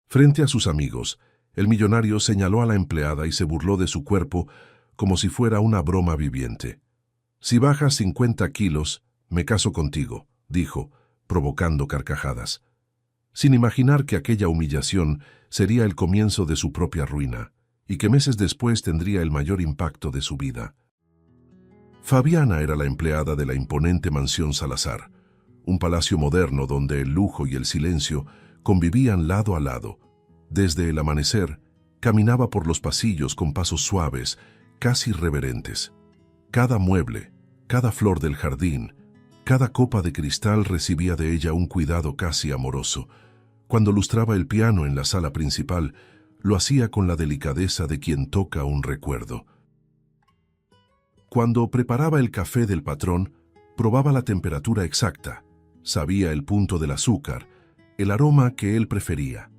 Frente a sus amigos, el millonario señaló a la empleada y se burló de su cuerpo como si fuera una broma viviente. «Si bajas 50 kilos, me caso contigo», dijo, provocando carcajadas, sin imaginar que aquella humillación sería el comienzo de su propia ruina y que meses después tendría el mayor impacto de su vida. Fabiana era la empleada de la imponente mansión Salazar, un palacio moderno donde el lujo y el silencio convivían lado a lado. Desde el amanecer, caminaba por los pasillos con pasos suaves, casi reverentes. Cada mueble, cada flor del jardín, cada copa de cristal recibía de ella un cuidado casi amoroso. Cuando lustraba el piano en la sala principal, lo hacía con la delicadeza de quien toca un recuerdo. Cuando preparaba el café del patrón, probaba la temperatura exacta, sabía el punto del azúcar, el aroma que él prefería.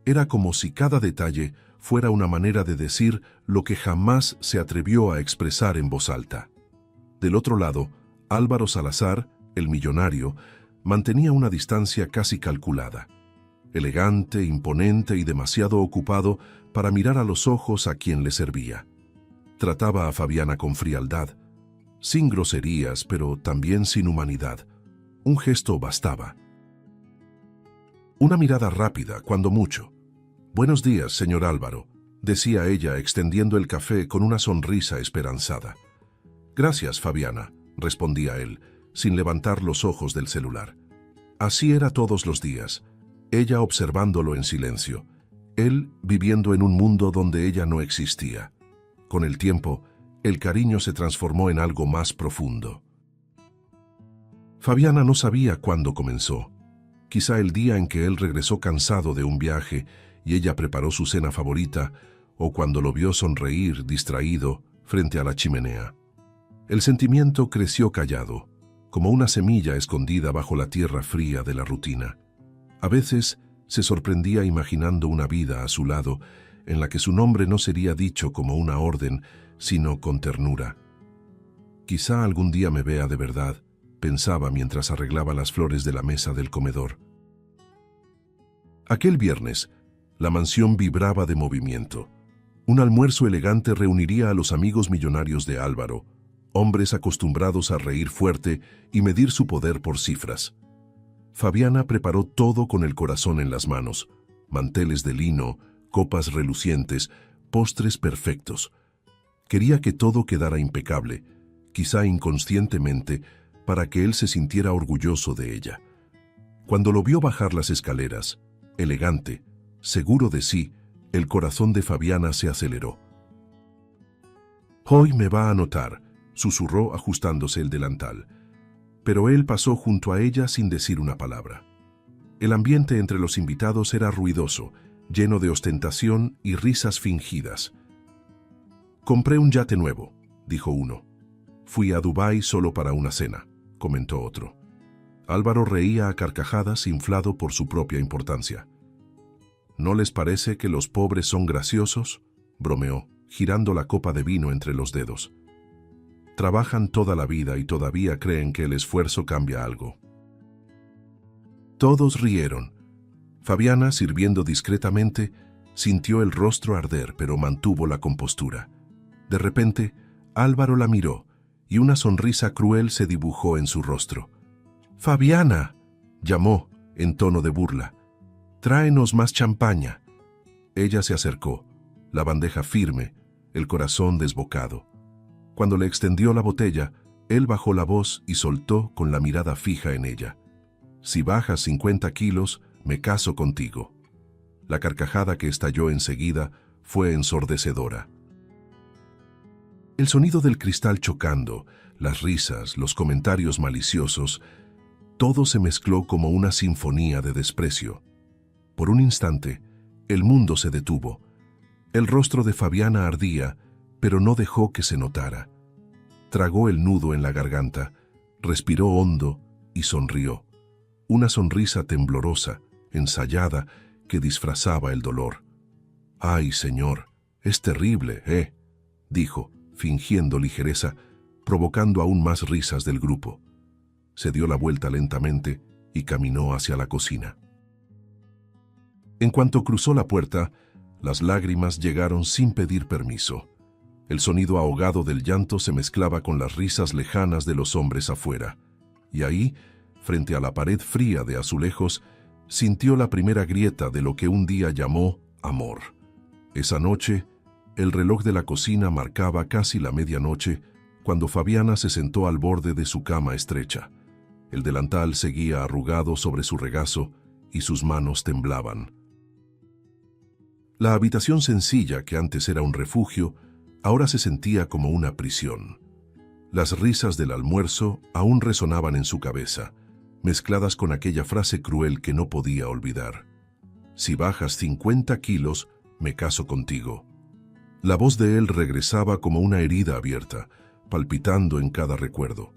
Era como si cada detalle fuera una manera de decir lo que jamás se atrevió a expresar en voz alta. Del otro lado, Álvaro Salazar, el millonario, mantenía una distancia casi calculada. Elegante, imponente y demasiado ocupado para mirar a los ojos a quien le servía. Trataba a Fabiana con frialdad, sin groserías, pero también sin humanidad. Un gesto bastaba. Una mirada rápida, cuando mucho. «Buenos días, señor Álvaro», decía ella, extendiendo el café con una sonrisa esperanzada. «Gracias, Fabiana», respondía él, sin levantar los ojos del celular. Así era todos los días, ella observándolo en silencio, él viviendo en un mundo donde ella no existía. Con el tiempo, el cariño se transformó en algo más profundo. Fabiana no sabía cuándo comenzó. Quizá el día en que él regresó cansado de un viaje y ella preparó su cena favorita, o cuando lo vio sonreír, distraído, frente a la chimenea. El sentimiento creció callado, como una semilla escondida bajo la tierra fría de la rutina. A veces se sorprendía imaginando una vida a su lado, en la que su nombre no sería dicho como una orden, sino con ternura. «Quizá algún día me vea de verdad», pensaba mientras arreglaba las flores de la mesa del comedor. Aquel viernes, la mansión vibraba de movimiento. Un almuerzo elegante reuniría a los amigos millonarios de Álvaro, hombres acostumbrados a reír fuerte y medir su poder por cifras. Fabiana preparó todo con el corazón en las manos: manteles de lino, copas relucientes, postres perfectos. Quería que todo quedara impecable, quizá inconscientemente, para que él se sintiera orgulloso de ella. Cuando lo vio bajar las escaleras, elegante, seguro de sí, el corazón de Fabiana se aceleró. «Hoy me va a notar», susurró ajustándose el delantal. Pero él pasó junto a ella sin decir una palabra. El ambiente entre los invitados era ruidoso, lleno de ostentación y risas fingidas. «Compré un yate nuevo», dijo uno. «Fui a Dubái solo para una cena», comentó otro. Álvaro reía a carcajadas, inflado por su propia importancia. «¿No les parece que los pobres son graciosos?», bromeó, girando la copa de vino entre los dedos. «Trabajan toda la vida y todavía creen que el esfuerzo cambia algo». Todos rieron. Fabiana, sirviendo discretamente, sintió el rostro arder, pero mantuvo la compostura. De repente, Álvaro la miró y una sonrisa cruel se dibujó en su rostro. «¡Fabiana!», llamó, en tono de burla. «Tráenos más champaña». Ella se acercó, la bandeja firme, el corazón desbocado. Cuando le extendió la botella, él bajó la voz y soltó con la mirada fija en ella: «Si bajas 50 kilos, me caso contigo». La carcajada que estalló enseguida fue ensordecedora. El sonido del cristal chocando, las risas, los comentarios maliciosos, todo se mezcló como una sinfonía de desprecio. Por un instante, el mundo se detuvo. El rostro de Fabiana ardía, pero no dejó que se notara. Tragó el nudo en la garganta, respiró hondo y sonrió. Una sonrisa temblorosa, ensayada, que disfrazaba el dolor. «Ay, señor, es terrible, dijo, fingiendo ligereza, provocando aún más risas del grupo. Se dio la vuelta lentamente y caminó hacia la cocina. En cuanto cruzó la puerta, las lágrimas llegaron sin pedir permiso. El sonido ahogado del llanto se mezclaba con las risas lejanas de los hombres afuera. Y ahí, frente a la pared fría de azulejos, sintió la primera grieta de lo que un día llamó amor. Esa noche, el reloj de la cocina marcaba casi la medianoche cuando Fabiana se sentó al borde de su cama estrecha. El delantal seguía arrugado sobre su regazo y sus manos temblaban. La habitación sencilla, que antes era un refugio, ahora se sentía como una prisión. Las risas del almuerzo aún resonaban en su cabeza, mezcladas con aquella frase cruel que no podía olvidar. Si bajas 50 kilos, me caso contigo. La voz de él regresaba como una herida abierta, palpitando en cada recuerdo.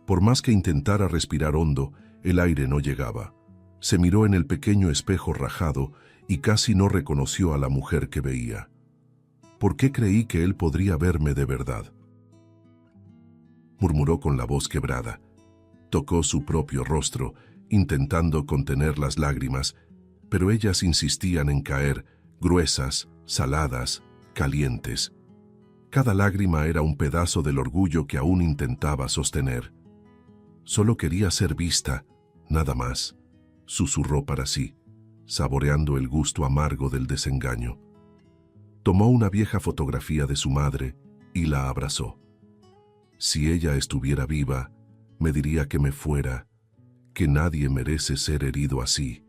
Por más que intentara respirar hondo, el aire no llegaba. Se miró en el pequeño espejo rajado y casi no reconoció a la mujer que veía. ¿Por qué creí que él podría verme de verdad? Murmuró con la voz quebrada. Tocó su propio rostro, intentando contener las lágrimas, pero ellas insistían en caer, gruesas, saladas, calientes. Cada lágrima era un pedazo del orgullo que aún intentaba sostener. Solo quería ser vista, nada más, susurró para sí, saboreando el gusto amargo del desengaño. Tomó una vieja fotografía de su madre y la abrazó. Si ella estuviera viva, me diría que me fuera, que nadie merece ser herido así.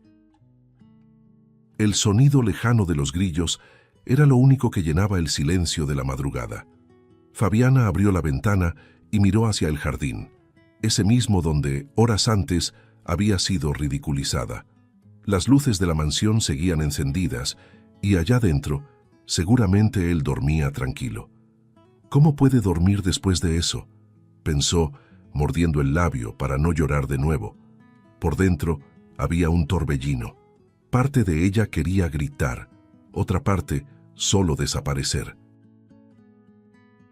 El sonido lejano de los grillos era lo único que llenaba el silencio de la madrugada. Fabiana abrió la ventana y miró hacia el jardín, ese mismo donde, horas antes, había sido ridiculizada. Las luces de la mansión seguían encendidas y allá dentro, seguramente él dormía tranquilo. ¿Cómo puede dormir después de eso?, pensó, mordiendo el labio para no llorar de nuevo. Por dentro había un torbellino. Parte de ella quería gritar, otra parte solo desaparecer.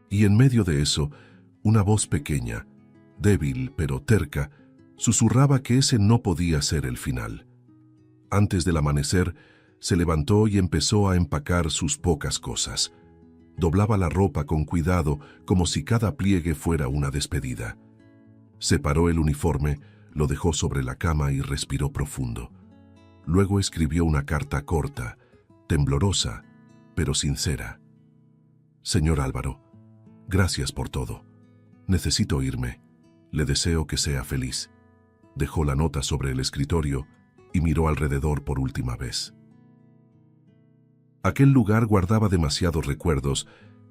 Y en medio de eso, una voz pequeña, débil pero terca, susurraba que ese no podía ser el final. Antes del amanecer, se levantó y empezó a empacar sus pocas cosas. Doblaba la ropa con cuidado, como si cada pliegue fuera una despedida. Separó el uniforme, lo dejó sobre la cama y respiró profundo. Luego escribió una carta corta, temblorosa, pero sincera. Señor Álvaro, gracias por todo. Necesito irme. Le deseo que sea feliz. Dejó la nota sobre el escritorio y miró alrededor por última vez. Aquel lugar guardaba demasiados recuerdos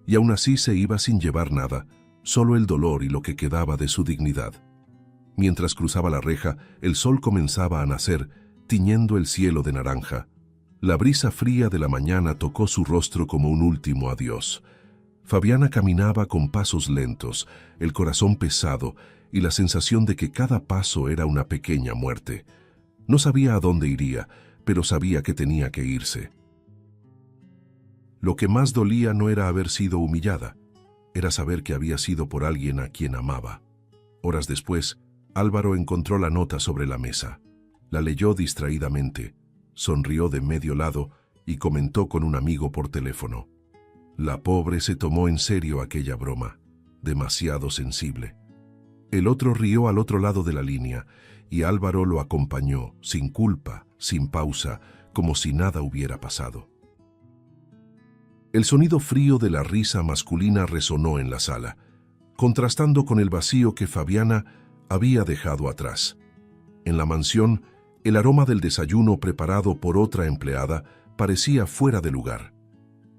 y aún así se iba sin llevar nada, solo el dolor y lo que quedaba de su dignidad. Mientras cruzaba la reja, el sol comenzaba a nacer, tiñendo el cielo de naranja. La brisa fría de la mañana tocó su rostro como un último adiós. Fabiana caminaba con pasos lentos, el corazón pesado y la sensación de que cada paso era una pequeña muerte. No sabía a dónde iría, pero sabía que tenía que irse. Lo que más dolía no era haber sido humillada, era saber que había sido por alguien a quien amaba. Horas después, Álvaro encontró la nota sobre la mesa. La leyó distraídamente, sonrió de medio lado y comentó con un amigo por teléfono. La pobre se tomó en serio aquella broma, demasiado sensible. El otro rió al otro lado de la línea y Álvaro lo acompañó, sin culpa, sin pausa, como si nada hubiera pasado. El sonido frío de la risa masculina resonó en la sala, contrastando con el vacío que Fabiana había dejado atrás. En la mansión, el aroma del desayuno preparado por otra empleada parecía fuera de lugar.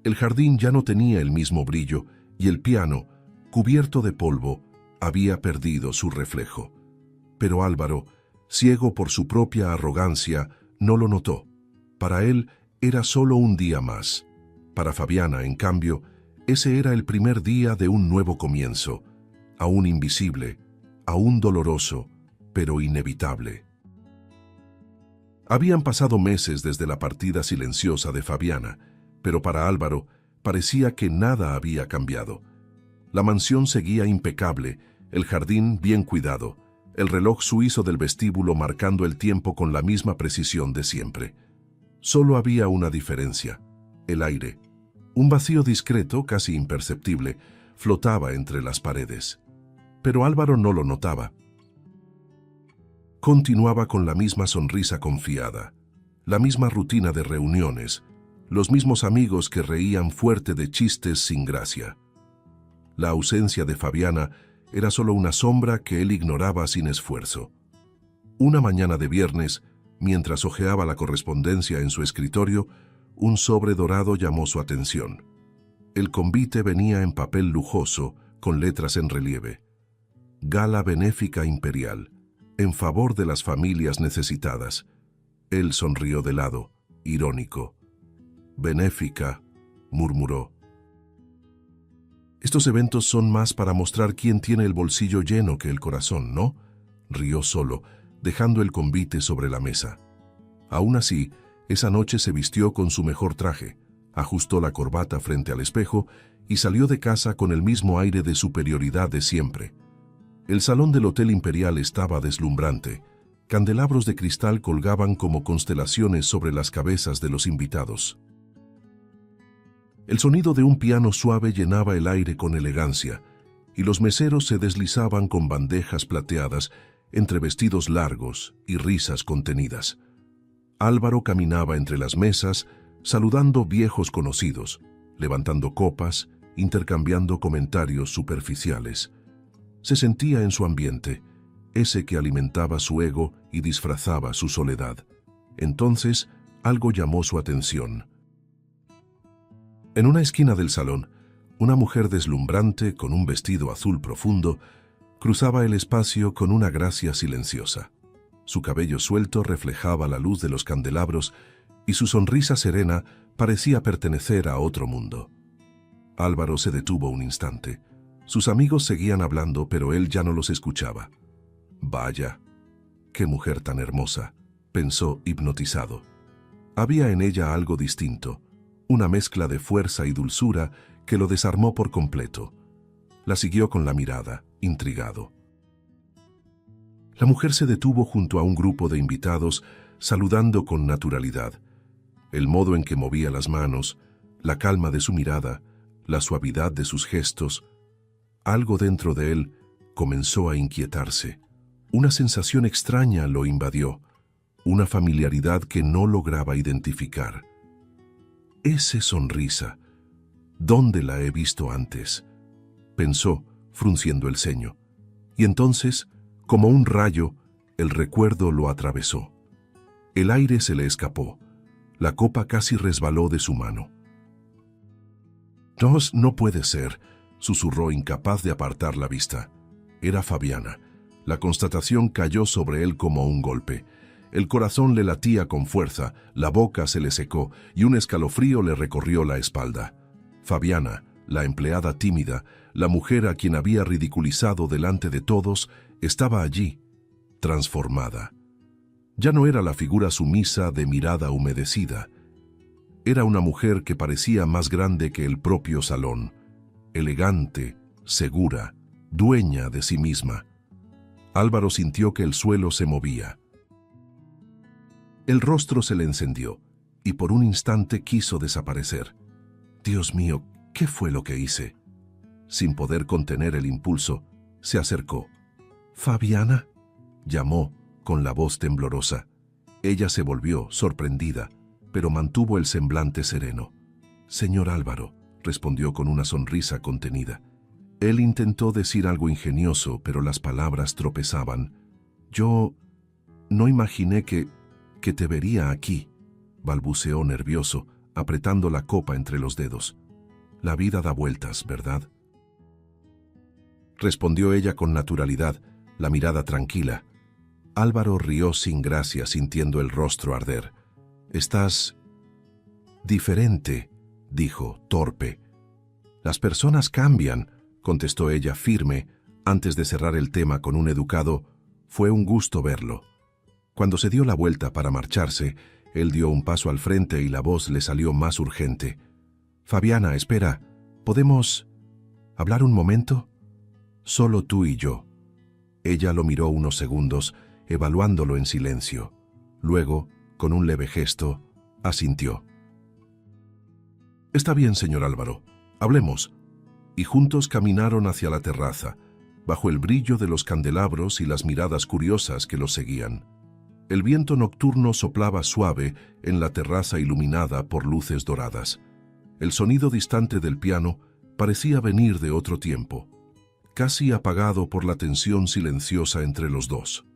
El jardín ya no tenía el mismo brillo y el piano, cubierto de polvo, había perdido su reflejo. Pero Álvaro, ciego por su propia arrogancia, no lo notó. Para él era solo un día más. Para Fabiana, en cambio, ese era el primer día de un nuevo comienzo, aún invisible, aún doloroso, pero inevitable. Habían pasado meses desde la partida silenciosa de Fabiana, pero para Álvaro parecía que nada había cambiado. La mansión seguía impecable, el jardín bien cuidado, el reloj suizo del vestíbulo marcando el tiempo con la misma precisión de siempre. Solo había una diferencia: el aire. Un vacío discreto, casi imperceptible, flotaba entre las paredes. Pero Álvaro no lo notaba. Continuaba con la misma sonrisa confiada, la misma rutina de reuniones, los mismos amigos que reían fuerte de chistes sin gracia. La ausencia de Fabiana era solo una sombra que él ignoraba sin esfuerzo. Una mañana de viernes, mientras hojeaba la correspondencia en su escritorio, un sobre dorado llamó su atención. El convite venía en papel lujoso, con letras en relieve. Gala benéfica imperial, en favor de las familias necesitadas. Él sonrió de lado, irónico. «Benéfica», murmuró. «Estos eventos son más para mostrar quién tiene el bolsillo lleno que el corazón, ¿no?», rió solo, dejando el convite sobre la mesa. Aún así, esa noche se vistió con su mejor traje, ajustó la corbata frente al espejo y salió de casa con el mismo aire de superioridad de siempre. El salón del Hotel Imperial estaba deslumbrante. Candelabros de cristal colgaban como constelaciones sobre las cabezas de los invitados. El sonido de un piano suave llenaba el aire con elegancia, y los meseros se deslizaban con bandejas plateadas entre vestidos largos y risas contenidas. Álvaro caminaba entre las mesas, saludando viejos conocidos, levantando copas, intercambiando comentarios superficiales. Se sentía en su ambiente, ese que alimentaba su ego y disfrazaba su soledad. Entonces, algo llamó su atención. En una esquina del salón, una mujer deslumbrante con un vestido azul profundo cruzaba el espacio con una gracia silenciosa. Su cabello suelto reflejaba la luz de los candelabros y su sonrisa serena parecía pertenecer a otro mundo. Álvaro se detuvo un instante. Sus amigos seguían hablando, pero él ya no los escuchaba. «Vaya, qué mujer tan hermosa», pensó hipnotizado. Había en ella algo distinto, una mezcla de fuerza y dulzura que lo desarmó por completo. La siguió con la mirada, intrigado. La mujer se detuvo junto a un grupo de invitados, saludando con naturalidad. El modo en que movía las manos, la calma de su mirada, la suavidad de sus gestos, algo dentro de él comenzó a inquietarse. Una sensación extraña lo invadió, una familiaridad que no lograba identificar. «Esa sonrisa, ¿dónde la he visto antes?», pensó, frunciendo el ceño. Y entonces, como un rayo, el recuerdo lo atravesó. El aire se le escapó. La copa casi resbaló de su mano. No puede ser», susurró, incapaz de apartar la vista. Era Fabiana. La constatación cayó sobre él como un golpe. El corazón le latía con fuerza, la boca se le secó y un escalofrío le recorrió la espalda. Fabiana, la empleada tímida, la mujer a quien había ridiculizado delante de todos, estaba allí, transformada. Ya no era la figura sumisa de mirada humedecida. Era una mujer que parecía más grande que el propio salón, elegante, segura, dueña de sí misma. Álvaro sintió que el suelo se movía. El rostro se le encendió, y por un instante quiso desaparecer. «Dios mío, ¿qué fue lo que hice?». Sin poder contener el impulso, se acercó. «¿Fabiana?», llamó, con la voz temblorosa. Ella se volvió, sorprendida, pero mantuvo el semblante sereno. «Señor Álvaro», respondió con una sonrisa contenida. Él intentó decir algo ingenioso, pero las palabras tropezaban. «Yo no imaginé que te vería aquí», balbuceó nervioso, apretando la copa entre los dedos. «La vida da vueltas, ¿verdad?», respondió ella con naturalidad, la mirada tranquila. Álvaro rió sin gracia, sintiendo el rostro arder. «Estás diferente», dijo, torpe. «Las personas cambian», contestó ella firme, antes de cerrar el tema con un educado «Fue un gusto verlo». Cuando se dio la vuelta para marcharse, él dio un paso al frente y la voz le salió más urgente. «Fabiana, espera, ¿podemos hablar un momento? Solo tú y yo». Ella lo miró unos segundos, evaluándolo en silencio. Luego, con un leve gesto, Asintió. Está bien, señor Álvaro. Hablemos. Y juntos caminaron hacia la terraza, bajo el brillo de los candelabros y las miradas curiosas que los seguían. El viento nocturno soplaba suave en la terraza iluminada por luces doradas. El sonido distante del piano parecía venir de otro tiempo, casi apagado por la tensión silenciosa entre los dos.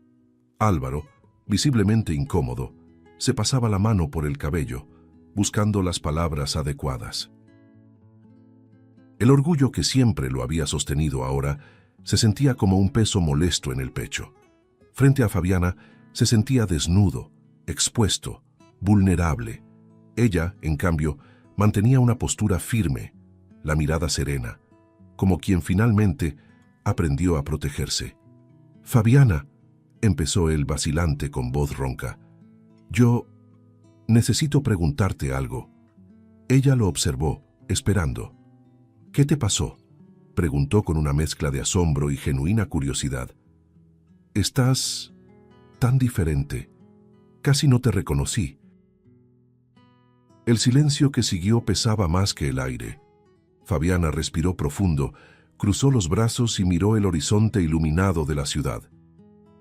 Álvaro, visiblemente incómodo, se pasaba la mano por el cabello, buscando las palabras adecuadas. El orgullo que siempre lo había sostenido ahora se sentía como un peso molesto en el pecho. Frente a Fabiana, se sentía desnudo, expuesto, vulnerable. Ella, en cambio, mantenía una postura firme, la mirada serena, como quien finalmente aprendió a protegerse. «Fabiana», empezó él vacilante con voz ronca, «yo necesito preguntarte algo». Ella lo observó, esperando. «¿Qué te pasó?», preguntó con una mezcla de asombro y genuina curiosidad. «Estás tan diferente. Casi no te reconocí». El silencio que siguió pesaba más que el aire. Fabiana respiró profundo, cruzó los brazos y miró el horizonte iluminado de la ciudad.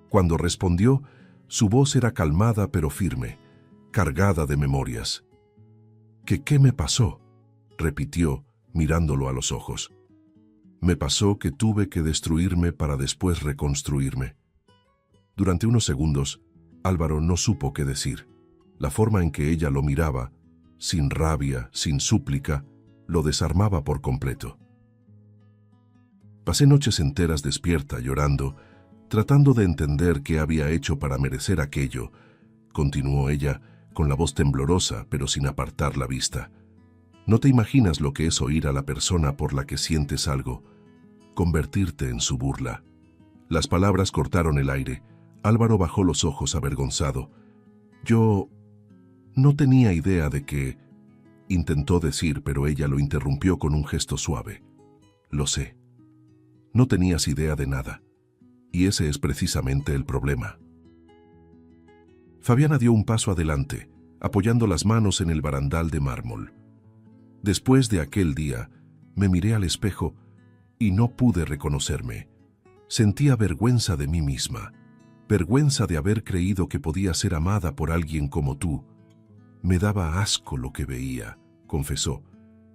Cuando respondió, su voz era calmada pero firme, cargada de memorias. ¿Qué me pasó?», repitió, mirándolo a los ojos. «Me pasó que tuve que destruirme para después reconstruirme». Durante unos segundos, Álvaro no supo qué decir. La forma en que ella lo miraba, sin rabia, sin súplica, lo desarmaba por completo. «Pasé noches enteras despierta, llorando, tratando de entender qué había hecho para merecer aquello», continuó ella, con la voz temblorosa, pero sin apartar la vista. «No te imaginas lo que es oír a la persona por la que sientes algo, convertirte en su burla». Las palabras cortaron el aire. Álvaro bajó los ojos avergonzado. «Yo no tenía idea de que…», intentó decir, pero ella lo interrumpió con un gesto suave. «Lo sé. No tenías idea de nada. Y ese es precisamente el problema». Fabiana dio un paso adelante, apoyando las manos en el barandal de mármol. «Después de aquel día, me miré al espejo y no pude reconocerme. Sentía vergüenza de mí misma, vergüenza de haber creído que podía ser amada por alguien como tú. Me daba asco lo que veía», confesó,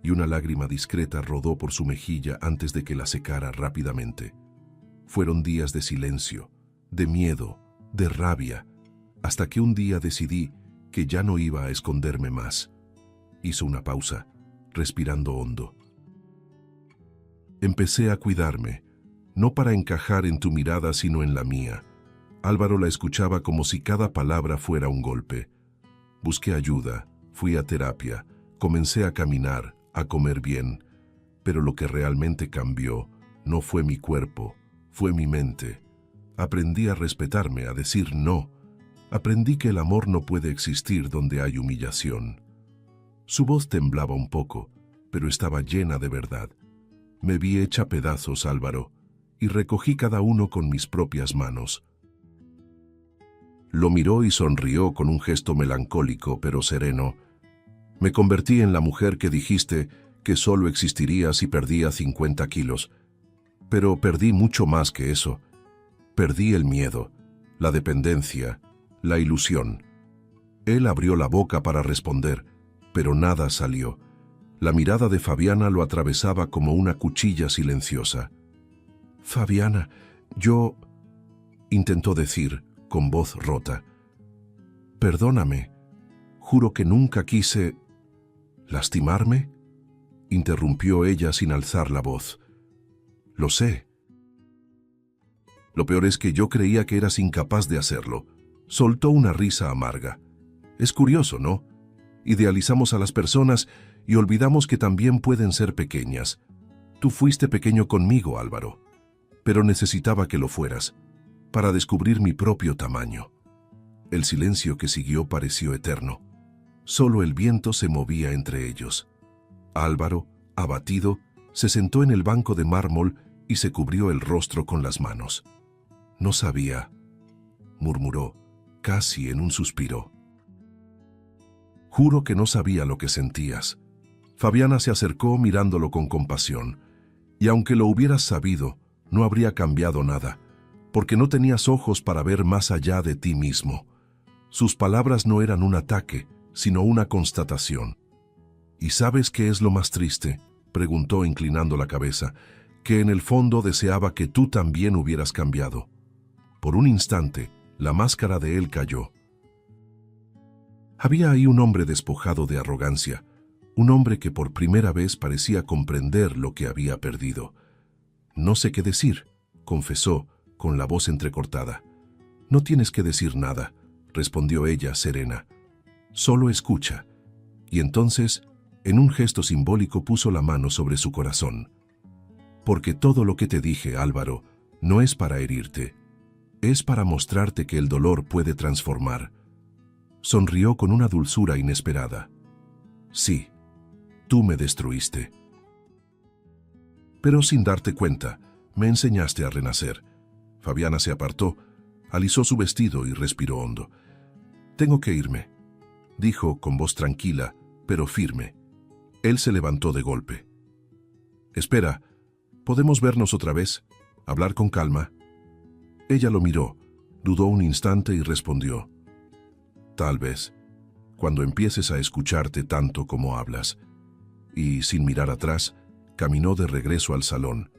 y una lágrima discreta rodó por su mejilla antes de que la secara rápidamente. Fueron días de silencio, de miedo, de rabia, hasta que un día decidí que ya no iba a esconderme más. Hizo una pausa, respirando hondo. «Empecé a cuidarme, no para encajar en tu mirada sino en la mía». Álvaro la escuchaba como si cada palabra fuera un golpe. «Busqué ayuda, fui a terapia, comencé a caminar, a comer bien, pero lo que realmente cambió no fue mi cuerpo, fue mi mente. Aprendí a respetarme, a decir no. Aprendí que el amor no puede existir donde hay humillación». Su voz temblaba un poco, pero estaba llena de verdad. «Me vi hecha pedazos, Álvaro, y recogí cada uno con mis propias manos». Lo miró y sonrió con un gesto melancólico pero sereno. «Me convertí en la mujer que dijiste que solo existiría si perdía 50 kilos. Pero perdí mucho más que eso. Perdí el miedo, la dependencia, la ilusión». Él abrió la boca para responder, pero nada salió. La mirada de Fabiana lo atravesaba como una cuchilla silenciosa. «Fabiana, yo…», intentó decir, con voz rota. «Perdóname. Juro que nunca quise…». «¿Lastimarme?», interrumpió ella sin alzar la voz. «Lo sé. Lo peor es que yo creía que eras incapaz de hacerlo». Soltó una risa amarga. «Es curioso, ¿no? Idealizamos a las personas y olvidamos que también pueden ser pequeñas. Tú fuiste pequeño conmigo, Álvaro, pero necesitaba que lo fueras, para descubrir mi propio tamaño». El silencio que siguió pareció eterno. Solo el viento se movía entre ellos. Álvaro, abatido, se sentó en el banco de mármol y se cubrió el rostro con las manos. «No sabía», murmuró, casi en un suspiro. Juro que no sabía lo que sentías. Fabiana se acercó mirándolo con compasión. Y aunque lo hubieras sabido, no habría cambiado nada, porque no tenías ojos para ver más allá de ti mismo. Sus palabras no eran un ataque, sino una constatación. ¿Y sabes qué es lo más triste?, preguntó inclinando la cabeza, que en el fondo deseaba que tú también hubieras cambiado. Por un instante, la máscara de él cayó. Había ahí un hombre despojado de arrogancia, un hombre que por primera vez parecía comprender lo que había perdido. «No sé qué decir», confesó, con la voz entrecortada. «No tienes que decir nada», respondió ella serena. «Solo escucha». Y entonces, en un gesto simbólico, puso la mano sobre su corazón. «Porque todo lo que te dije, Álvaro, no es para herirte. Es para mostrarte que el dolor puede transformar». Sonrió con una dulzura inesperada. «Sí, tú me destruiste. Pero sin darte cuenta, me enseñaste a renacer». Fabiana se apartó, alisó su vestido y respiró hondo. «Tengo que irme», dijo con voz tranquila, pero firme. Él se levantó de golpe. «Espera, ¿podemos vernos otra vez? ¿Hablar con calma?» Ella lo miró, dudó un instante y respondió. «Tal vez, cuando empieces a escucharte tanto como hablas». Y, sin mirar atrás, caminó de regreso al salón,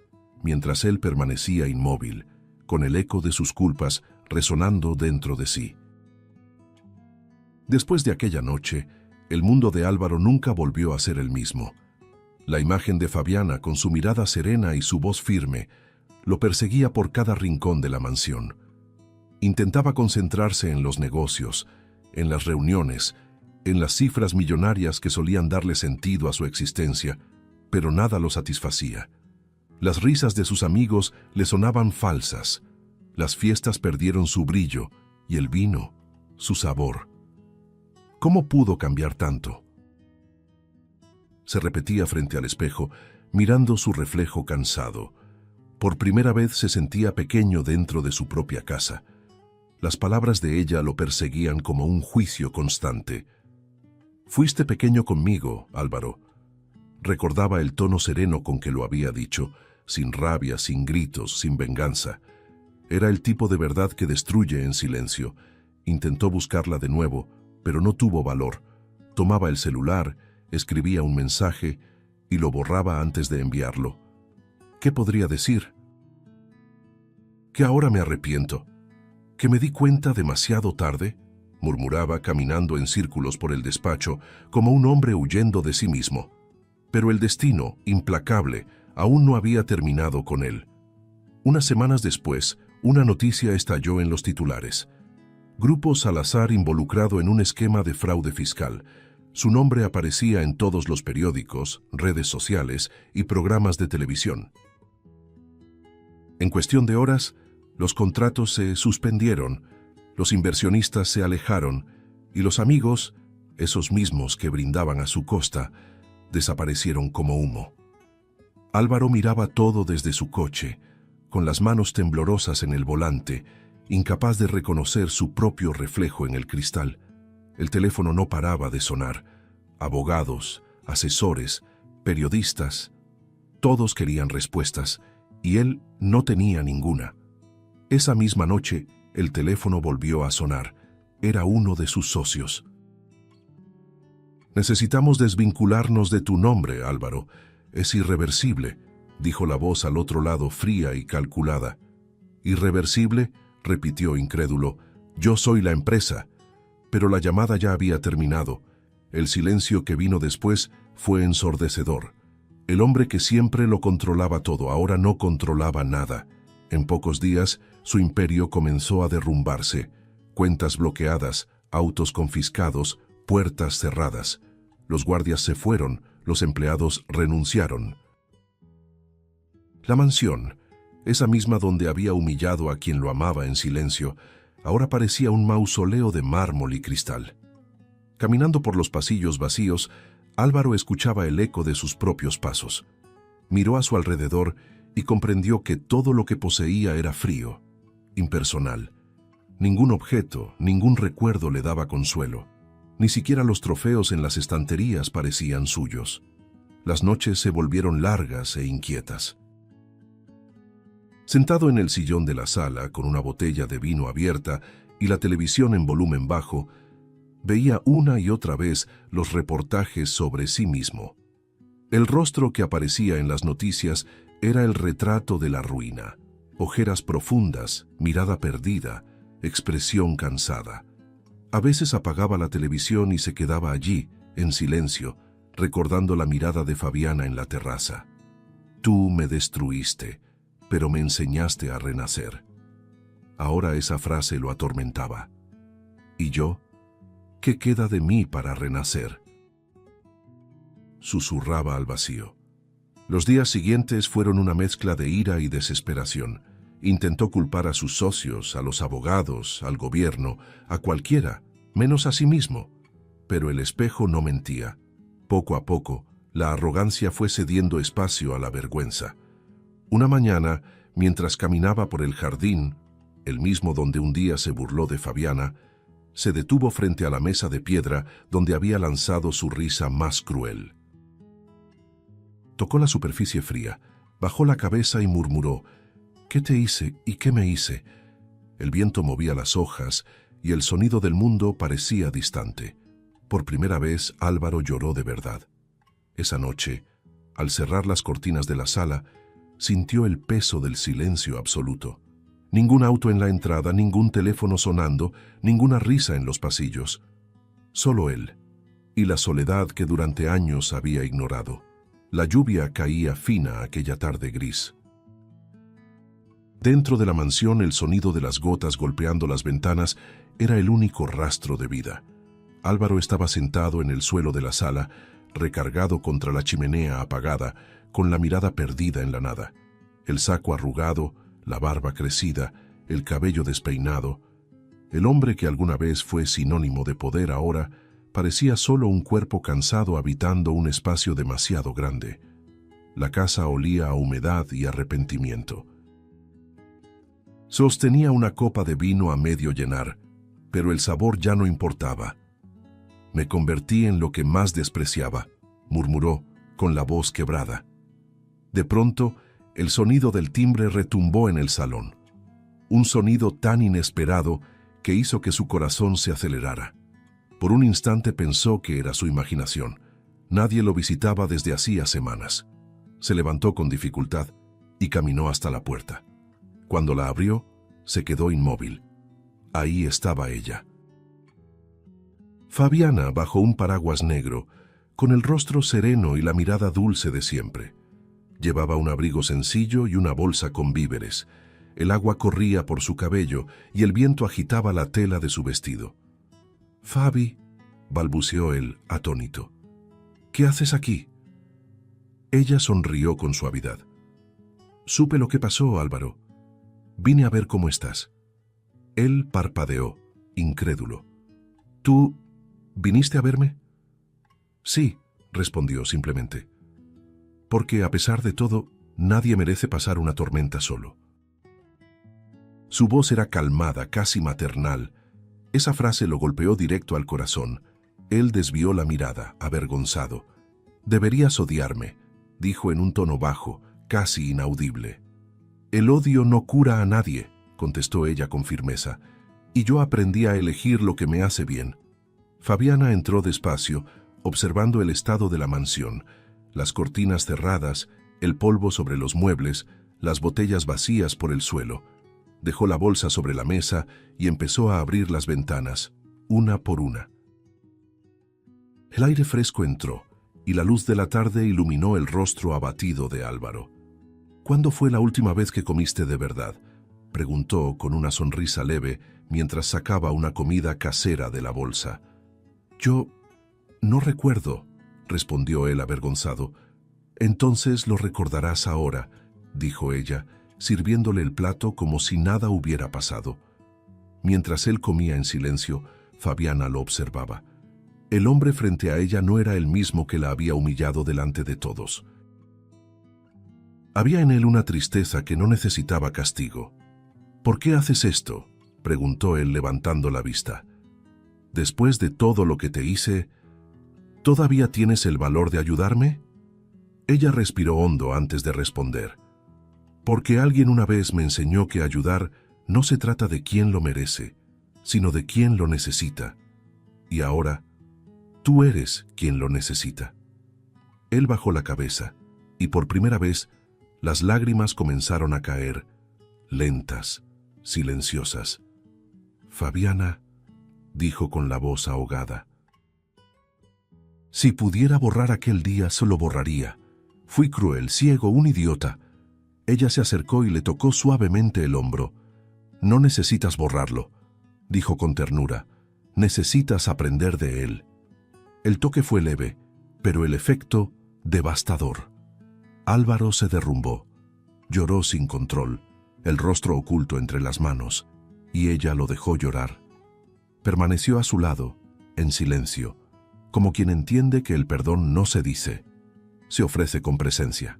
mientras él permanecía inmóvil, con el eco de sus culpas resonando dentro de sí. Después de aquella noche, el mundo de Álvaro nunca volvió a ser el mismo. La imagen de Fabiana, con su mirada serena y su voz firme, lo perseguía por cada rincón de la mansión. Intentaba concentrarse en los negocios, en las reuniones, en las cifras millonarias que solían darle sentido a su existencia, pero nada lo satisfacía. Las risas de sus amigos le sonaban falsas, las fiestas perdieron su brillo y el vino, su sabor. ¿Cómo pudo cambiar tanto? Se repetía frente al espejo, mirando su reflejo cansado. Por primera vez se sentía pequeño dentro de su propia casa. Las palabras de ella lo perseguían como un juicio constante. «Fuiste pequeño conmigo, Álvaro». Recordaba el tono sereno con que lo había dicho, sin rabia, sin gritos, sin venganza. Era el tipo de verdad que destruye en silencio. Intentó buscarla de nuevo, pero no tuvo valor. Tomaba el celular, escribía un mensaje y lo borraba antes de enviarlo. ¿Qué podría decir? «Que ahora me arrepiento. ¿Que me di cuenta demasiado tarde?», murmuraba caminando en círculos por el despacho como un hombre huyendo de sí mismo. Pero el destino, implacable, aún no había terminado con él. Unas semanas después, una noticia estalló en los titulares. Grupo Salazar involucrado en un esquema de fraude fiscal. Su nombre aparecía en todos los periódicos, redes sociales y programas de televisión. En cuestión de horas, los contratos se suspendieron, los inversionistas se alejaron y los amigos, esos mismos que brindaban a su costa, desaparecieron como humo. Álvaro miraba todo desde su coche, con las manos temblorosas en el volante, incapaz de reconocer su propio reflejo en el cristal. El teléfono no paraba de sonar. Abogados, asesores, periodistas, todos querían respuestas, y él no tenía ninguna. Esa misma noche, el teléfono volvió a sonar. Era uno de sus socios. «Necesitamos desvincularnos de tu nombre, Álvaro. Es irreversible», dijo la voz al otro lado, fría y calculada. «¿Irreversible?», repitió incrédulo. «Yo soy la empresa». Pero la llamada ya había terminado. El silencio que vino después fue ensordecedor. El hombre que siempre lo controlaba todo, ahora no controlaba nada. En pocos días, su imperio comenzó a derrumbarse. Cuentas bloqueadas, autos confiscados, puertas cerradas. Los guardias se fueron, los empleados renunciaron. La mansión, esa misma donde había humillado a quien lo amaba en silencio, ahora parecía un mausoleo de mármol y cristal. Caminando por los pasillos vacíos, Álvaro escuchaba el eco de sus propios pasos. Miró a su alrededor y comprendió que todo lo que poseía era frío, impersonal. Ningún objeto, ningún recuerdo le daba consuelo. Ni siquiera los trofeos en las estanterías parecían suyos. Las noches se volvieron largas e inquietas. Sentado en el sillón de la sala, con una botella de vino abierta y la televisión en volumen bajo, veía una y otra vez los reportajes sobre sí mismo. El rostro que aparecía en las noticias era el retrato de la ruina. Ojeras profundas, mirada perdida, expresión cansada. A veces apagaba la televisión y se quedaba allí, en silencio, recordando la mirada de Fabiana en la terraza. Tú me destruiste, pero me enseñaste a renacer. Ahora esa frase lo atormentaba. ¿Y yo? ¿Qué queda de mí para renacer? Susurraba al vacío. Los días siguientes fueron una mezcla de ira y desesperación. Intentó culpar a sus socios, a los abogados, al gobierno, a cualquiera, menos a sí mismo. Pero el espejo no mentía. Poco a poco, la arrogancia fue cediendo espacio a la vergüenza. Una mañana, mientras caminaba por el jardín, el mismo donde un día se burló de Fabiana, se detuvo frente a la mesa de piedra donde había lanzado su risa más cruel. Tocó la superficie fría, bajó la cabeza y murmuró: ¿Qué te hice y qué me hice? El viento movía las hojas y el sonido del mundo parecía distante. Por primera vez, Álvaro lloró de verdad. Esa noche, al cerrar las cortinas de la sala, sintió el peso del silencio absoluto. Ningún auto en la entrada, ningún teléfono sonando, ninguna risa en los pasillos. Solo él, y la soledad que durante años había ignorado. La lluvia caía fina aquella tarde gris. Dentro de la mansión, el sonido de las gotas golpeando las ventanas era el único rastro de vida. Álvaro estaba sentado en el suelo de la sala, recargado contra la chimenea apagada, con la mirada perdida en la nada. El saco arrugado, la barba crecida, el cabello despeinado. El hombre que alguna vez fue sinónimo de poder ahora parecía solo un cuerpo cansado habitando un espacio demasiado grande. La casa olía a humedad y arrepentimiento. Sostenía una copa de vino a medio llenar, pero el sabor ya no importaba. Me convertí en lo que más despreciaba, murmuró, con la voz quebrada. De pronto, el sonido del timbre retumbó en el salón. Un sonido tan inesperado que hizo que su corazón se acelerara. Por un instante pensó que era su imaginación. Nadie lo visitaba desde hacía semanas. Se levantó con dificultad y caminó hasta la puerta. Cuando la abrió, se quedó inmóvil. Ahí estaba ella. Fabiana, bajo un paraguas negro, con el rostro sereno y la mirada dulce de siempre. Llevaba un abrigo sencillo y una bolsa con víveres. El agua corría por su cabello y el viento agitaba la tela de su vestido. «Fabi», balbuceó él, atónito. «¿Qué haces aquí?» Ella sonrió con suavidad. «Supe lo que pasó, Álvaro. Vine a ver cómo estás». Él parpadeó, incrédulo. «¿Tú viniste a verme?» «Sí», respondió simplemente. «Porque, a pesar de todo, nadie merece pasar una tormenta solo». Su voz era calmada, casi maternal. Esa frase lo golpeó directo al corazón. Él desvió la mirada, avergonzado. «Deberías odiarme», dijo en un tono bajo, casi inaudible. «El odio no cura a nadie», contestó ella con firmeza, «y yo aprendí a elegir lo que me hace bien». Fabiana entró despacio, observando el estado de la mansión, las cortinas cerradas, el polvo sobre los muebles, las botellas vacías por el suelo. Dejó la bolsa sobre la mesa y empezó a abrir las ventanas, una por una. El aire fresco entró, y la luz de la tarde iluminó el rostro abatido de Álvaro. «¿Cuándo fue la última vez que comiste de verdad?», preguntó con una sonrisa leve mientras sacaba una comida casera de la bolsa. «Yo no recuerdo», respondió él avergonzado. «Entonces lo recordarás ahora», dijo ella, sirviéndole el plato como si nada hubiera pasado. Mientras él comía en silencio, Fabiana lo observaba. El hombre frente a ella no era el mismo que la había humillado delante de todos. Había en él una tristeza que no necesitaba castigo. «¿Por qué haces esto?», preguntó él levantando la vista. Después de todo lo que te hice, ¿todavía tienes el valor de ayudarme? Ella respiró hondo antes de responder. Porque alguien una vez me enseñó que ayudar no se trata de quién lo merece, sino de quién lo necesita. Y ahora, tú eres quien lo necesita. Él bajó la cabeza, y por primera vez, las lágrimas comenzaron a caer, lentas, silenciosas. Fabiana, dijo con la voz ahogada. Si pudiera borrar aquel día, solo borraría. Fui cruel, ciego, un idiota. Ella se acercó y le tocó suavemente el hombro. No necesitas borrarlo, dijo con ternura. Necesitas aprender de él. El toque fue leve, pero el efecto devastador. Álvaro se derrumbó. Lloró sin control, el rostro oculto entre las manos, y ella lo dejó llorar. Permaneció a su lado, en silencio, como quien entiende que el perdón no se dice, se ofrece con presencia.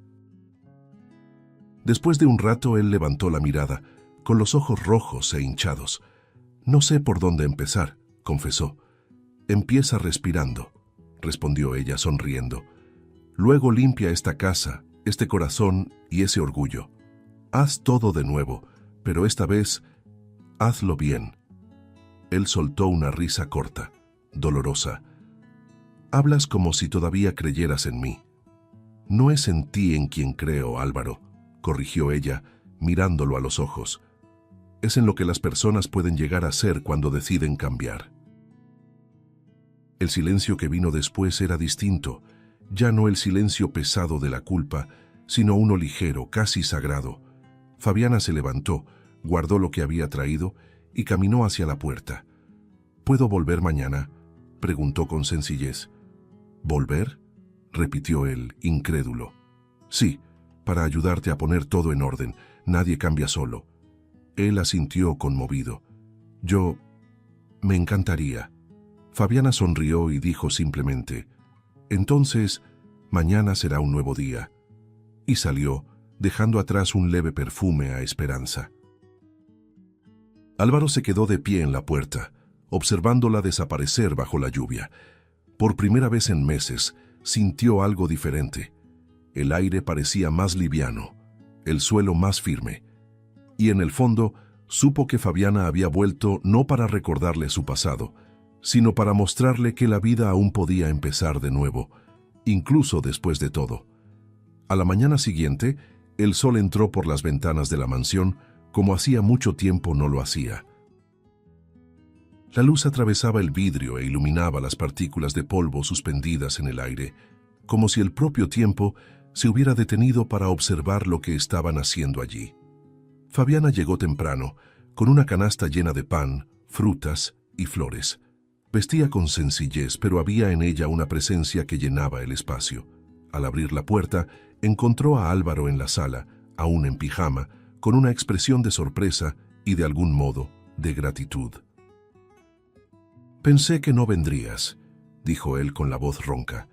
Después de un rato él levantó la mirada, con los ojos rojos e hinchados. No sé por dónde empezar, confesó. Empieza respirando, respondió ella sonriendo. Luego limpia esta casa, este corazón y ese orgullo. Haz todo de nuevo, pero esta vez, hazlo bien. Él soltó una risa corta, dolorosa. Hablas como si todavía creyeras en mí. No es en ti en quien creo, Álvaro, corrigió ella, mirándolo a los ojos. Es en lo que las personas pueden llegar a ser cuando deciden cambiar. El silencio que vino después era distinto, ya no el silencio pesado de la culpa, sino uno ligero, casi sagrado. Fabiana se levantó, guardó lo que había traído y caminó hacia la puerta. ¿Puedo volver mañana?, preguntó con sencillez. ¿Volver?, repitió él, incrédulo. Sí, para ayudarte a poner todo en orden. Nadie cambia solo. Él asintió conmovido. Me encantaría. Fabiana sonrió y dijo simplemente, entonces, mañana será un nuevo día. Y salió, dejando atrás un leve perfume a esperanza. Álvaro se quedó de pie en la puerta, observándola desaparecer bajo la lluvia. Por primera vez en meses, sintió algo diferente. El aire parecía más liviano, el suelo más firme. Y en el fondo, supo que Fabiana había vuelto no para recordarle su pasado, sino para mostrarle que la vida aún podía empezar de nuevo, incluso después de todo. A la mañana siguiente, el sol entró por las ventanas de la mansión, como hacía mucho tiempo no lo hacía. La luz atravesaba el vidrio e iluminaba las partículas de polvo suspendidas en el aire, como si el propio tiempo se hubiera detenido para observar lo que estaban haciendo allí. Fabiana llegó temprano, con una canasta llena de pan, frutas y flores. Vestía con sencillez, pero había en ella una presencia que llenaba el espacio. Al abrir la puerta, encontró a Álvaro en la sala, aún en pijama, con una expresión de sorpresa y, de algún modo, de gratitud. «Pensé que no vendrías», dijo él con la voz ronca.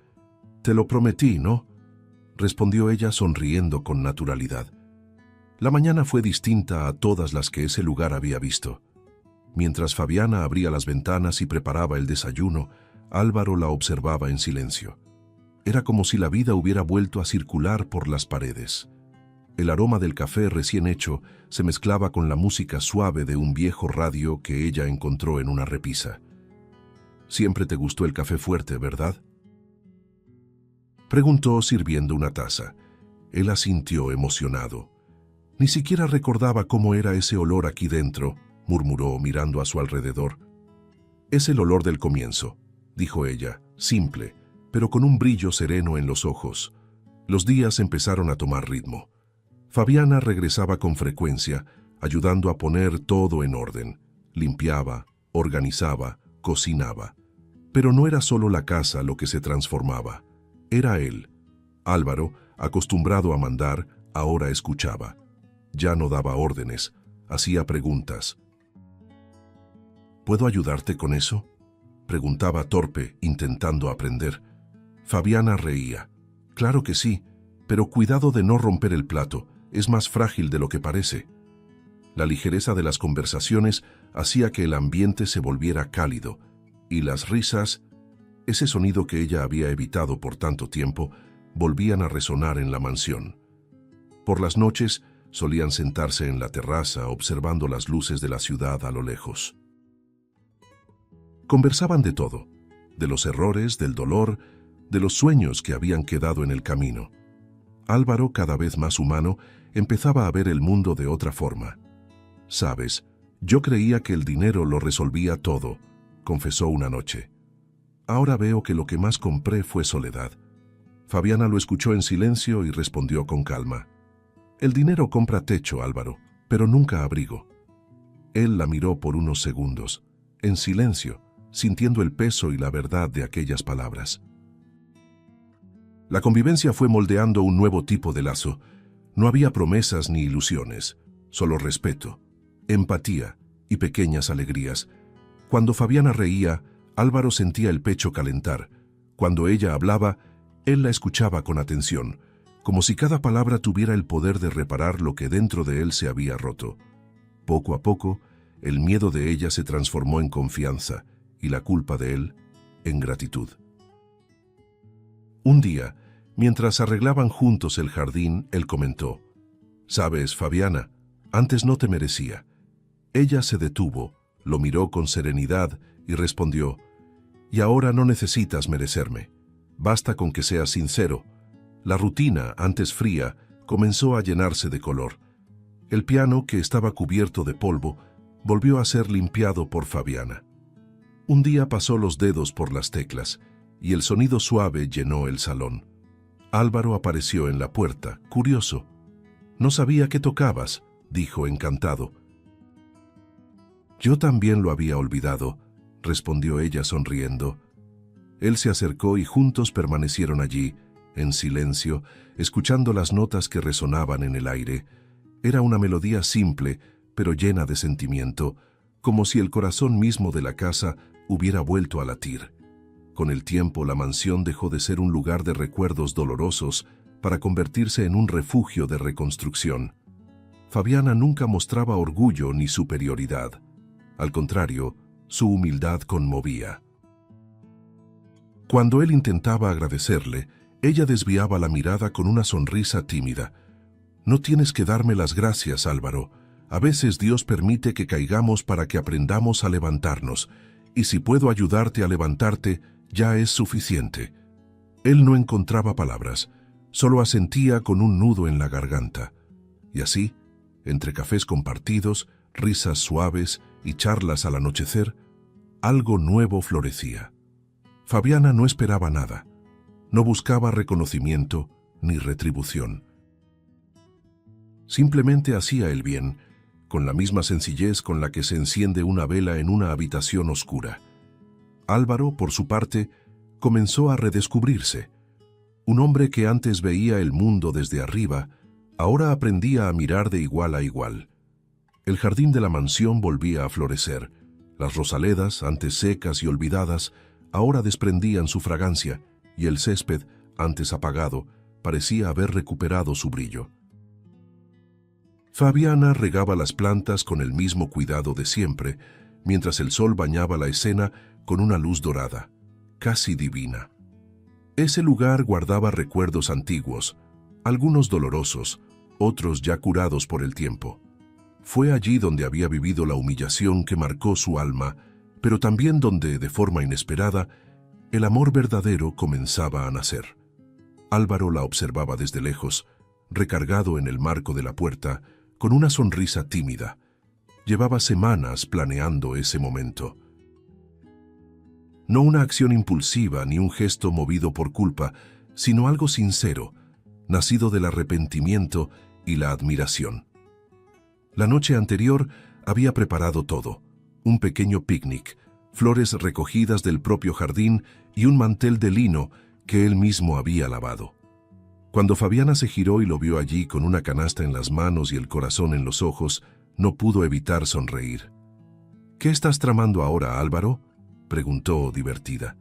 «Te lo prometí, ¿no?», respondió ella sonriendo con naturalidad. La mañana fue distinta a todas las que ese lugar había visto. Mientras Fabiana abría las ventanas y preparaba el desayuno, Álvaro la observaba en silencio. Era como si la vida hubiera vuelto a circular por las paredes. El aroma del café recién hecho se mezclaba con la música suave de un viejo radio que ella encontró en una repisa. «Siempre te gustó el café fuerte, ¿verdad?», preguntó sirviendo una taza. Él asintió emocionado. «Ni siquiera recordaba cómo era ese olor aquí dentro», murmuró mirando a su alrededor. «Es el olor del comienzo», dijo ella, simple, pero con un brillo sereno en los ojos. Los días empezaron a tomar ritmo. Fabiana regresaba con frecuencia, ayudando a poner todo en orden. Limpiaba, organizaba, cocinaba. Pero no era solo la casa lo que se transformaba. Era él. Álvaro, acostumbrado a mandar, ahora escuchaba. Ya no daba órdenes, hacía preguntas. «¿Puedo ayudarte con eso?», preguntaba torpe, intentando aprender. Fabiana reía. «Claro que sí, pero cuidado de no romper el plato, es más frágil de lo que parece». La ligereza de las conversaciones hacía que el ambiente se volviera cálido, y las risas, ese sonido que ella había evitado por tanto tiempo, volvían a resonar en la mansión. Por las noches solían sentarse en la terraza observando las luces de la ciudad a lo lejos. Conversaban de todo, de los errores, del dolor, de los sueños que habían quedado en el camino. Álvaro, cada vez más humano, empezaba a ver el mundo de otra forma. «Sabes, yo creía que el dinero lo resolvía todo», confesó una noche. «Ahora veo que lo que más compré fue soledad». Fabiana lo escuchó en silencio y respondió con calma. «El dinero compra techo, Álvaro, pero nunca abrigo». Él la miró por unos segundos, en silencio, sintiendo el peso y la verdad de aquellas palabras. La convivencia fue moldeando un nuevo tipo de lazo. No había promesas ni ilusiones, solo respeto, empatía y pequeñas alegrías. Cuando Fabiana reía, Álvaro sentía el pecho calentar. Cuando ella hablaba, él la escuchaba con atención, como si cada palabra tuviera el poder de reparar lo que dentro de él se había roto. Poco a poco, el miedo de ella se transformó en confianza y la culpa de él en gratitud. Un día, mientras arreglaban juntos el jardín, él comentó: «Sabes, Fabiana, antes no te merecía». Ella se detuvo, lo miró con serenidad y respondió: «Y ahora no necesitas merecerme. Basta con que seas sincero». La rutina, antes fría, comenzó a llenarse de color. El piano, que estaba cubierto de polvo, volvió a ser limpiado por Fabiana. Un día pasó los dedos por las teclas y el sonido suave llenó el salón. Álvaro apareció en la puerta, curioso. «No sabía que tocabas», dijo encantado. «Yo también lo había olvidado», respondió ella sonriendo. Él se acercó y juntos permanecieron allí, en silencio, escuchando las notas que resonaban en el aire. Era una melodía simple, pero llena de sentimiento, como si el corazón mismo de la casa hubiera vuelto a latir. Con el tiempo, la mansión dejó de ser un lugar de recuerdos dolorosos para convertirse en un refugio de reconstrucción. Fabiana nunca mostraba orgullo ni superioridad. Al contrario, su humildad conmovía. Cuando él intentaba agradecerle, ella desviaba la mirada con una sonrisa tímida. «No tienes que darme las gracias, Álvaro. A veces Dios permite que caigamos para que aprendamos a levantarnos, y si puedo ayudarte a levantarte, ya es suficiente». Él no encontraba palabras, solo asentía con un nudo en la garganta. Y así, entre cafés compartidos, risas suaves y charlas al anochecer, algo nuevo florecía. Fabiana no esperaba nada. No buscaba reconocimiento ni retribución. Simplemente hacía el bien, con la misma sencillez con la que se enciende una vela en una habitación oscura. Álvaro, por su parte, comenzó a redescubrirse. Un hombre que antes veía el mundo desde arriba, ahora aprendía a mirar de igual a igual. El jardín de la mansión volvía a florecer. Las rosaledas, antes secas y olvidadas, ahora desprendían su fragancia, y el césped, antes apagado, parecía haber recuperado su brillo. Fabiana regaba las plantas con el mismo cuidado de siempre, mientras el sol bañaba la escena con una luz dorada, casi divina. Ese lugar guardaba recuerdos antiguos, algunos dolorosos, otros ya curados por el tiempo. Fue allí donde había vivido la humillación que marcó su alma, pero también donde, de forma inesperada, el amor verdadero comenzaba a nacer. Álvaro la observaba desde lejos, recargado en el marco de la puerta, con una sonrisa tímida. Llevaba semanas planeando ese momento. No una acción impulsiva ni un gesto movido por culpa, sino algo sincero, nacido del arrepentimiento y la admiración. La noche anterior había preparado todo: un pequeño picnic, flores recogidas del propio jardín y un mantel de lino que él mismo había lavado. Cuando Fabiana se giró y lo vio allí con una canasta en las manos y el corazón en los ojos, no pudo evitar sonreír. «¿Qué estás tramando ahora, Álvaro?», preguntó divertida.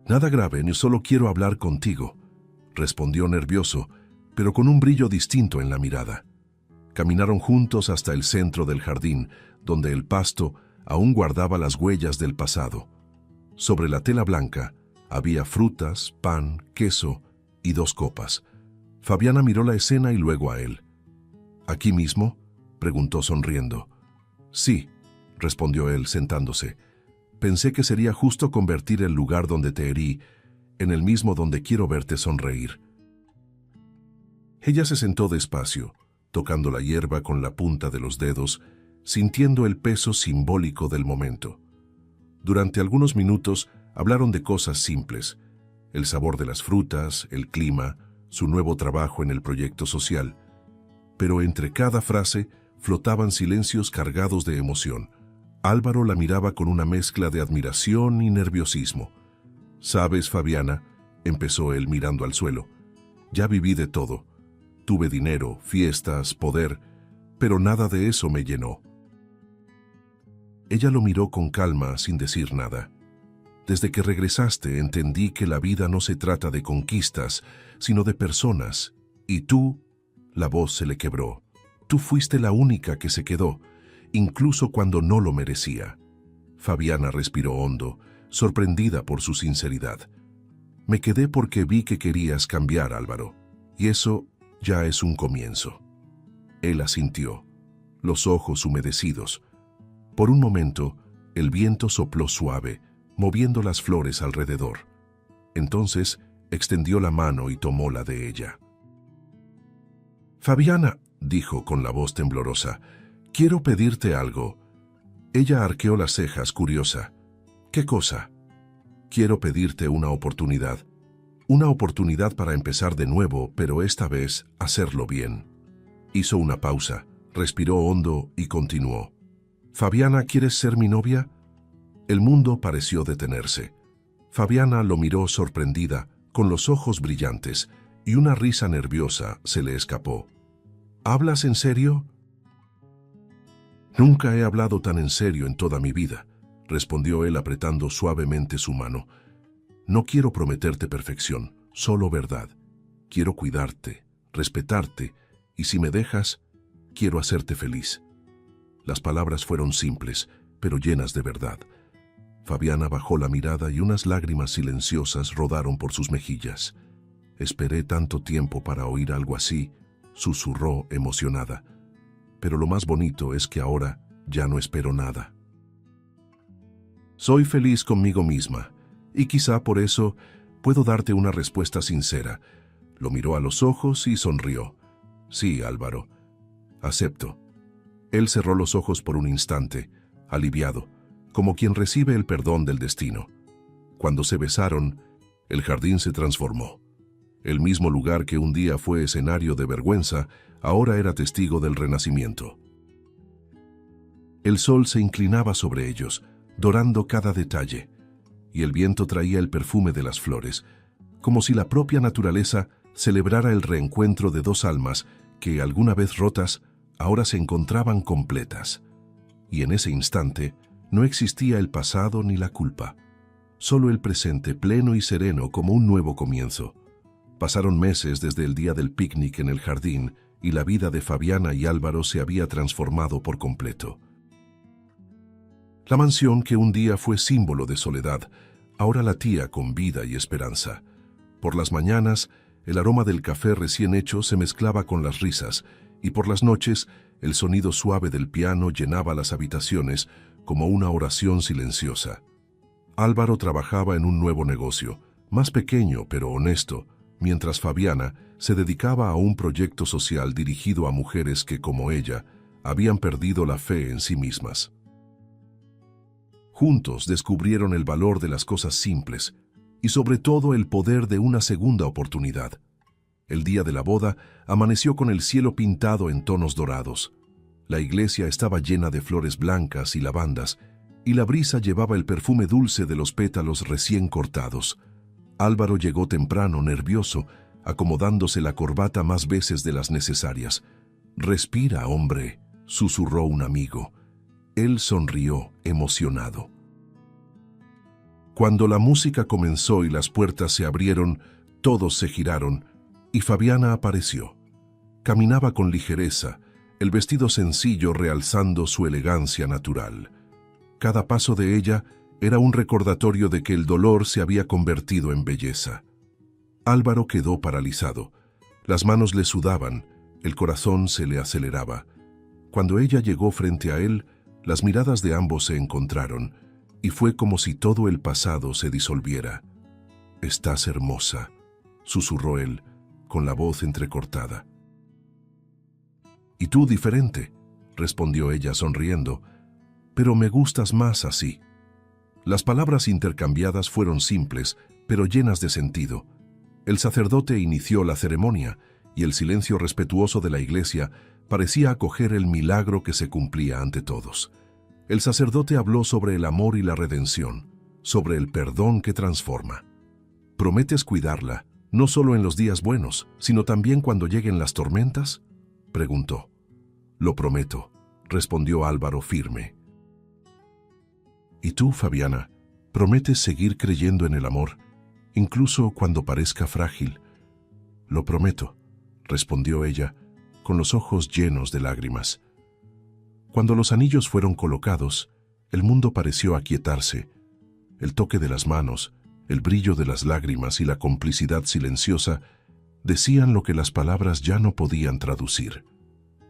«Nada grave, ni solo quiero hablar contigo», respondió nervioso, pero con un brillo distinto en la mirada. Caminaron juntos hasta el centro del jardín, donde el pasto, aún guardaba las huellas del pasado. Sobre la tela blanca había frutas, pan, queso y 2 copas. Fabiana miró la escena y luego a él. ¿Aquí mismo?, preguntó sonriendo. Sí, respondió él sentándose. Pensé que sería justo convertir el lugar donde te herí en el mismo donde quiero verte sonreír. Ella se sentó despacio, tocando la hierba con la punta de los dedos, sintiendo el peso simbólico del momento. Durante algunos minutos hablaron de cosas simples: el sabor de las frutas, el clima, su nuevo trabajo en el proyecto social. Pero entre cada frase flotaban silencios cargados de emoción. Álvaro la miraba con una mezcla de admiración y nerviosismo. «Sabes, Fabiana», empezó él mirando al suelo, «ya viví de todo. Tuve dinero, fiestas, poder, pero nada de eso me llenó». Ella lo miró con calma, sin decir nada. «Desde que regresaste entendí que la vida no se trata de conquistas, sino de personas. Y tú…» La voz se le quebró. «Tú fuiste la única que se quedó, incluso cuando no lo merecía». Fabiana respiró hondo, sorprendida por su sinceridad. «Me quedé porque vi que querías cambiar, Álvaro, y eso ya es un comienzo». Él asintió, los ojos humedecidos. Por un momento, el viento sopló suave, moviendo las flores alrededor. Entonces, extendió la mano y tomó la de ella. «Fabiana», dijo con la voz temblorosa, «quiero pedirte algo». Ella arqueó las cejas, curiosa. «¿Qué cosa?». «Quiero pedirte una oportunidad. Una oportunidad para empezar de nuevo, pero esta vez hacerlo bien». Hizo una pausa, respiró hondo y continuó. «Fabiana, ¿quieres ser mi novia?». El mundo pareció detenerse. Fabiana lo miró sorprendida, con los ojos brillantes, y una risa nerviosa se le escapó. «¿Hablas en serio?». «Nunca he hablado tan en serio en toda mi vida», respondió él apretando suavemente su mano. «No quiero prometerte perfección, solo verdad. Quiero cuidarte, respetarte, y si me dejas, quiero hacerte feliz». Las palabras fueron simples, pero llenas de verdad. Fabiana bajó la mirada y unas lágrimas silenciosas rodaron por sus mejillas. «Esperé tanto tiempo para oír algo así», susurró emocionada. «Pero lo más bonito es que ahora ya no espero nada. Soy feliz conmigo misma, y quizá por eso puedo darte una respuesta sincera». Lo miró a los ojos y sonrió. «Sí, Álvaro, acepto». Él cerró los ojos por un instante, aliviado, como quien recibe el perdón del destino. Cuando se besaron, el jardín se transformó. El mismo lugar que un día fue escenario de vergüenza, ahora era testigo del renacimiento. El sol se inclinaba sobre ellos, dorando cada detalle, y el viento traía el perfume de las flores, como si la propia naturaleza celebrara el reencuentro de 2 almas que, alguna vez rotas, ahora se encontraban completas. Y en ese instante no existía el pasado ni la culpa, solo el presente pleno y sereno como un nuevo comienzo. Pasaron meses desde el día del picnic en el jardín y la vida de Fabiana y Álvaro se había transformado por completo. La mansión que un día fue símbolo de soledad, ahora latía con vida y esperanza. Por las mañanas, el aroma del café recién hecho se mezclaba con las risas, y por las noches, el sonido suave del piano llenaba las habitaciones como una oración silenciosa. Álvaro trabajaba en un nuevo negocio, más pequeño pero honesto, mientras Fabiana se dedicaba a un proyecto social dirigido a mujeres que, como ella, habían perdido la fe en sí mismas. Juntos descubrieron el valor de las cosas simples y sobre todo el poder de una segunda oportunidad. El día de la boda amaneció con el cielo pintado en tonos dorados. La iglesia estaba llena de flores blancas y lavandas, y la brisa llevaba el perfume dulce de los pétalos recién cortados. Álvaro llegó temprano, nervioso, acomodándose la corbata más veces de las necesarias. «Respira, hombre», susurró un amigo. Él sonrió, emocionado. Cuando la música comenzó y las puertas se abrieron, todos se giraron, y Fabiana apareció. Caminaba con ligereza, el vestido sencillo realzando su elegancia natural. Cada paso de ella era un recordatorio de que el dolor se había convertido en belleza. Álvaro quedó paralizado. Las manos le sudaban, el corazón se le aceleraba. Cuando ella llegó frente a él, las miradas de ambos se encontraron, y fue como si todo el pasado se disolviera. «Estás hermosa», susurró él, con la voz entrecortada. «Y tú diferente», respondió ella sonriendo, «pero me gustas más así». Las palabras intercambiadas fueron simples, pero llenas de sentido. El sacerdote inició la ceremonia, y el silencio respetuoso de la iglesia parecía acoger el milagro que se cumplía ante todos. El sacerdote habló sobre el amor y la redención, sobre el perdón que transforma. ¿Prometes cuidarla, no solo en los días buenos, sino también cuando lleguen las tormentas?, preguntó. «Lo prometo», respondió Álvaro firme. «¿Y tú, Fabiana, prometes seguir creyendo en el amor, incluso cuando parezca frágil?» «Lo prometo», respondió ella, con los ojos llenos de lágrimas. Cuando los anillos fueron colocados, el mundo pareció aquietarse. El toque de las manos, el brillo de las lágrimas y la complicidad silenciosa decían lo que las palabras ya no podían traducir.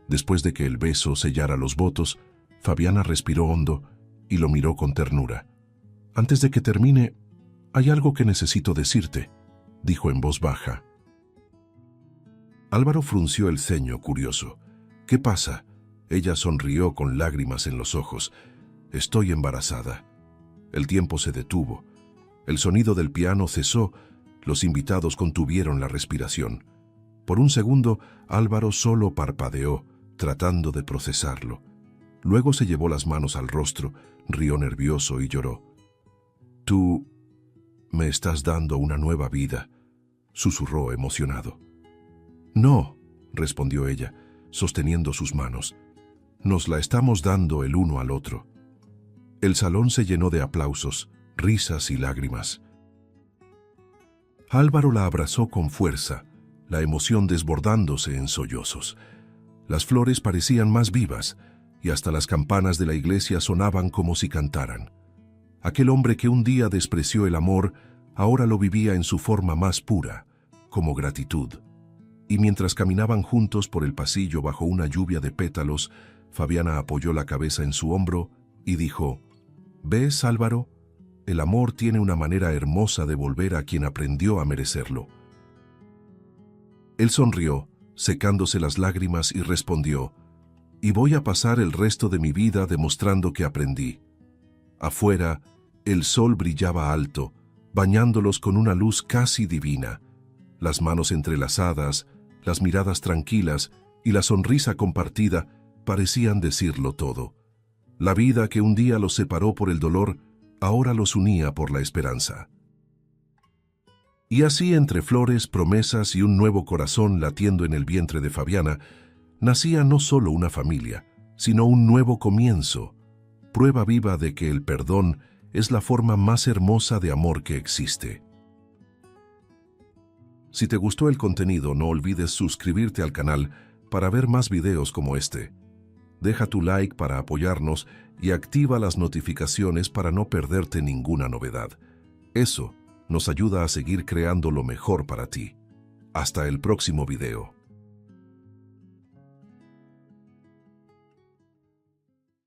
Después de que el beso sellara los votos, Fabiana respiró hondo y lo miró con ternura. «Antes de que termine, hay algo que necesito decirte», dijo en voz baja. Álvaro frunció el ceño, curioso. «¿Qué pasa?». Ella sonrió con lágrimas en los ojos. «Estoy embarazada». El tiempo se detuvo. El sonido del piano cesó. Los invitados contuvieron la respiración. Por un segundo, Álvaro solo parpadeó, tratando de procesarlo. Luego se llevó las manos al rostro, rió nervioso y lloró. «Tú me estás dando una nueva vida», susurró emocionado. «No», respondió ella, sosteniendo sus manos. «Nos la estamos dando el uno al otro». El salón se llenó de aplausos, risas y lágrimas. Álvaro la abrazó con fuerza, la emoción desbordándose en sollozos. Las flores parecían más vivas, y hasta las campanas de la iglesia sonaban como si cantaran. Aquel hombre que un día despreció el amor, ahora lo vivía en su forma más pura, como gratitud. Y mientras caminaban juntos por el pasillo bajo una lluvia de pétalos, Fabiana apoyó la cabeza en su hombro y dijo: «¿Ves, Álvaro? El amor tiene una manera hermosa de volver a quien aprendió a merecerlo». Él sonrió, secándose las lágrimas, y respondió: «Y voy a pasar el resto de mi vida demostrando que aprendí». Afuera, el sol brillaba alto, bañándolos con una luz casi divina. Las manos entrelazadas, las miradas tranquilas y la sonrisa compartida parecían decirlo todo. La vida que un día los separó por el dolor, ahora los unía por la esperanza. Y así, entre flores, promesas y un nuevo corazón latiendo en el vientre de Fabiana, nacía no solo una familia, sino un nuevo comienzo, prueba viva de que el perdón es la forma más hermosa de amor que existe. Si te gustó el contenido, no olvides suscribirte al canal para ver más videos como este. Deja tu like para apoyarnos y activa las notificaciones para no perderte ninguna novedad. Eso nos ayuda a seguir creando lo mejor para ti. Hasta el próximo video.